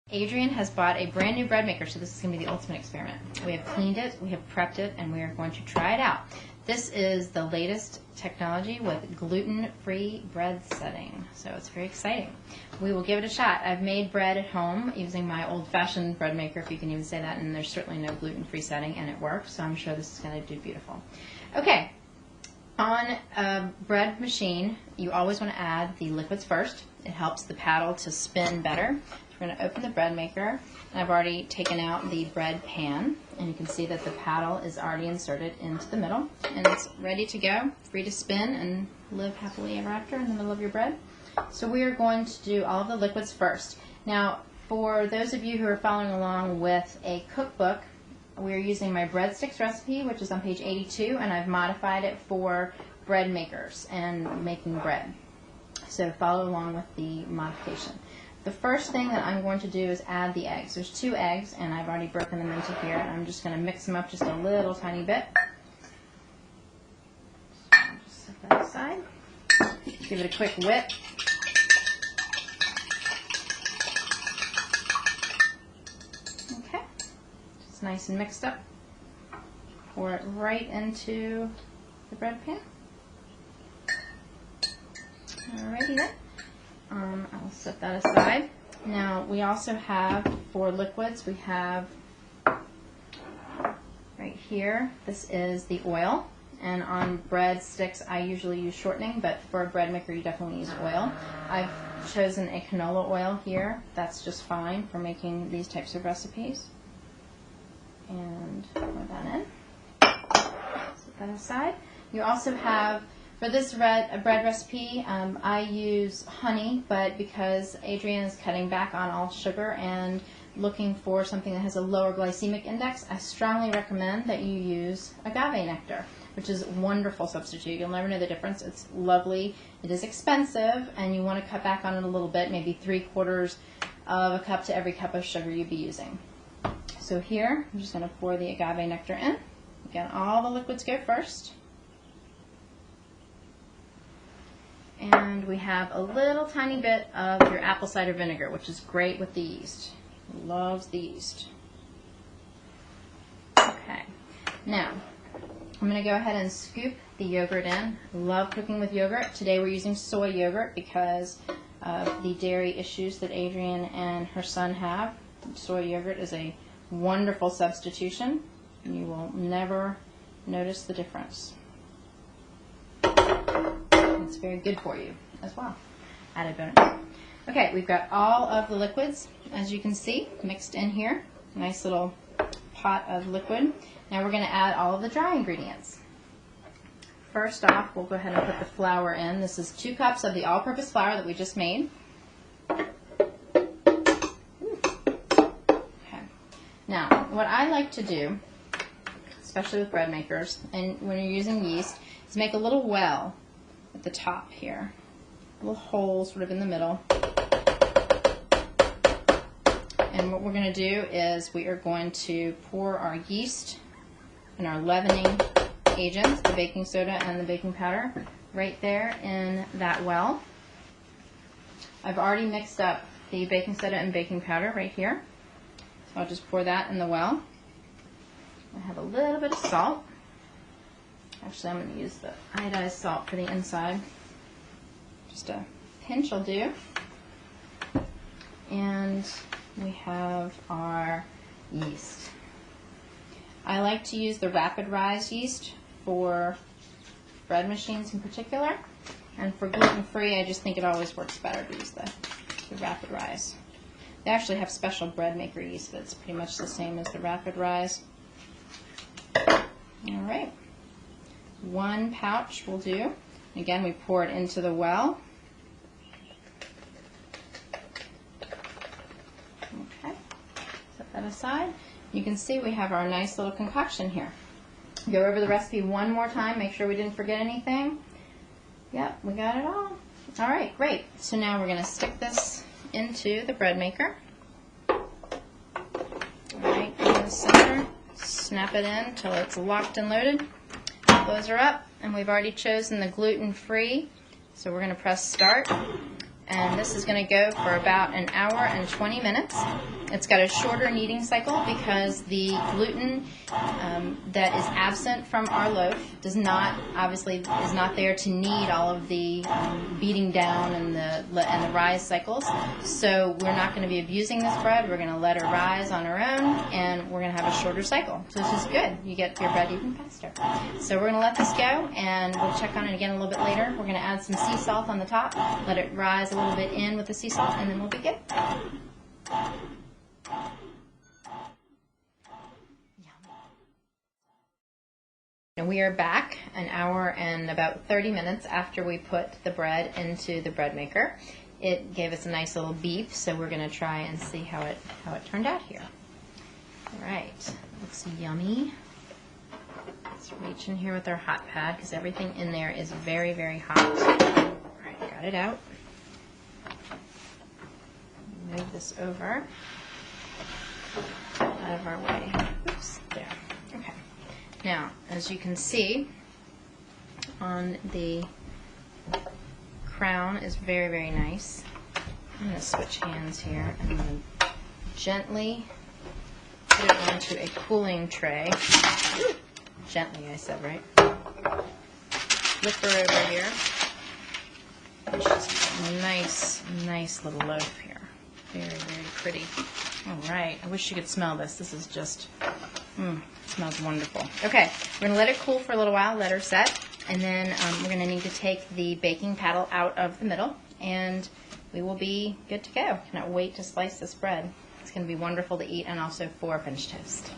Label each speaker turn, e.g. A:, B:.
A: Adrian has bought a brand new bread maker, so this is going to be the ultimate experiment. We have cleaned it, we have prepped it, and we are going to try it out. This is the latest technology with gluten-free bread setting, so it's very exciting. We will give it a shot. I've made bread at home using my old-fashioned bread maker, if you can even say that, and there's certainly no gluten-free setting, and it works, so I'm sure this is going to do beautiful. Okay, on a bread machine, you always want to add the liquids first. It helps the paddle to spin better. We're going to open the bread maker, and I've already taken out the bread pan, and you can see that the paddle is already inserted into the middle, and it's ready to go, free to spin and live happily ever after in the middle of your bread. So we are going to do all of the liquids first. Now, for those of you who are following along with a cookbook, we are using my breadsticks recipe, which is on page 82, and I've modified it for bread makers and making bread. So follow along with the modification. The first thing that I'm going to do is add the eggs. There's 2 eggs, and I've already broken them into here. I'm just going to mix them up just a little tiny bit. So I'll just set that aside. Give it a quick whip. Okay, it's nice and mixed up. Pour it right into the bread pan. Alrighty then. I'll set that aside. Now we also have, for liquids, we have right here, this is the oil, and on bread sticks I usually use shortening, but for a bread maker you definitely use oil. I've chosen a canola oil here. That's just fine for making these types of recipes. And pour that in. Set that aside. You also have, for this bread recipe, I use honey, but because Adrian is cutting back on all sugar and looking for something that has a lower glycemic index, I strongly recommend that you use agave nectar, which is a wonderful substitute. You'll never know the difference. It's lovely. It is expensive, and you want to cut back on it a little bit, maybe 3/4 of a cup to every cup of sugar you'd be using. So here, I'm just going to pour the agave nectar in. Again, all the liquids go first. And we have a little tiny bit of your apple cider vinegar, which is great with the yeast. Loves the yeast. Okay, now I'm going to go ahead and scoop the yogurt in. Love cooking with yogurt. Today we're using soy yogurt because of the dairy issues that Adrian and her son have. Soy yogurt is a wonderful substitution, and you will never notice the difference. It's very good for you as well. Added bonus. Okay, we've got all of the liquids, as you can see, mixed in here. Nice little pot of liquid. Now we're going to add all of the dry ingredients. First off, we'll go ahead and put the flour in. This is 2 cups of the all-purpose flour that we just made. Okay. Now, what I like to do, especially with bread makers, and when you're using yeast, is make a little well at the top here, a little hole sort of in the middle. And what we're going to do is we are going to pour our yeast and our leavening agents, the baking soda and the baking powder, right there in that well. I've already mixed up the baking soda and baking powder right here, so I'll just pour that in the well. I have a little bit of salt. Actually, I'm going to use the iodized salt for the inside. Just a pinch will do. And we have our yeast. I like to use the rapid rise yeast for bread machines in particular. And for gluten-free, I just think it always works better to use the rapid rise. They actually have special bread maker yeast that's pretty much the same as the rapid rise. All right. 1 pouch will do. Again, we pour it into the well. Okay, set that aside. You can see we have our nice little concoction here. Go over the recipe one more time, make sure we didn't forget anything. Yep, we got it all. All right, great. So now we're going to stick this into the bread maker. Right in the center. Snap it in until it's locked and loaded. Those are up, and we've already chosen the gluten-free, so we're going to press start, and this is going to go for about an hour and 20 minutes. It's got a shorter kneading cycle because the gluten that is absent from our loaf is not there to knead all of the beating down and the rise cycles. So we're not going to be abusing this bread. We're going to let her rise on her own, and we're going to have a shorter cycle. So this is good. You get your bread even faster. So we're going to let this go, and we'll check on it again a little bit later. We're going to add some sea salt on the top, let it rise a little bit in with the sea salt, and then we'll be good. And we are back an hour and about 30 minutes after we put the bread into the bread maker. It gave us a nice little beep, so we're going to try and see how it turned out here. All right, looks yummy. Let's reach in here with our hot pad because everything in there is very, very hot. All right, got it out. Move this over out of our way. Oops, there. Okay. Now, as you can see, on the crown is very, very nice. I'm going to switch hands here. I'm going to gently put it onto a cooling tray. Gently, I said, right? Flip her over here. And she's a nice, nice little loaf here. Very, very pretty. All right. I wish you could smell this. This is just, it smells wonderful. Okay, we're going to let it cool for a little while, let her set, and then we're going to need to take the baking paddle out of the middle, and we will be good to go. Cannot wait to slice this bread. It's going to be wonderful to eat, and also for French toast.